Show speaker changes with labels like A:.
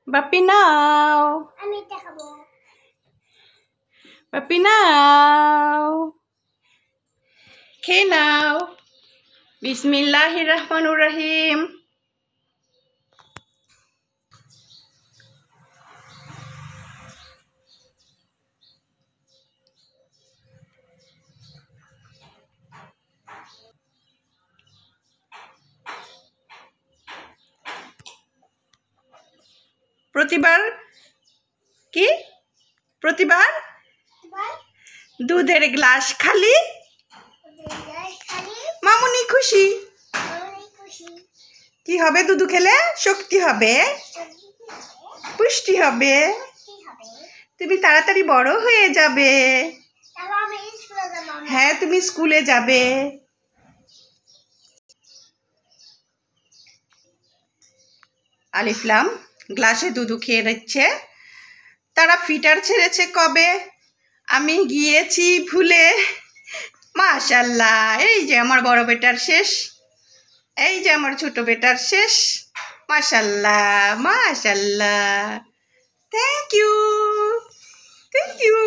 A: বাপি নাও,
B: আমি এটা খাবো।
A: বাপি নাও, খেয়ে নাও। বিসমিল্লাহির রহমানুর রহিম। প্রতিবার কি? প্রতিবার দুধের গ্লাস খালি মামুনি খুশি। কি হবে দুধু খেলে? শক্তি হবে, পুষ্টি হবে, তুমি তাড়াতাড়ি বড় হয়ে যাবে। হ্যাঁ, তুমি স্কুলে যাবে। আলিফলাম গ্লাসে দুধু খেয়ে নিচ্ছে। তারা ফিটার ছেড়েছে কবে? আমি গিয়েছি ভুলে। মাশাল্লাহ, এই যে আমার বড় বেটার শেষ, এই যে আমার ছোট বেটার শেষ। মাশাল্লাহ মাশাল্লাহ, থ্যাংক ইউ, থ্যাংক ইউ।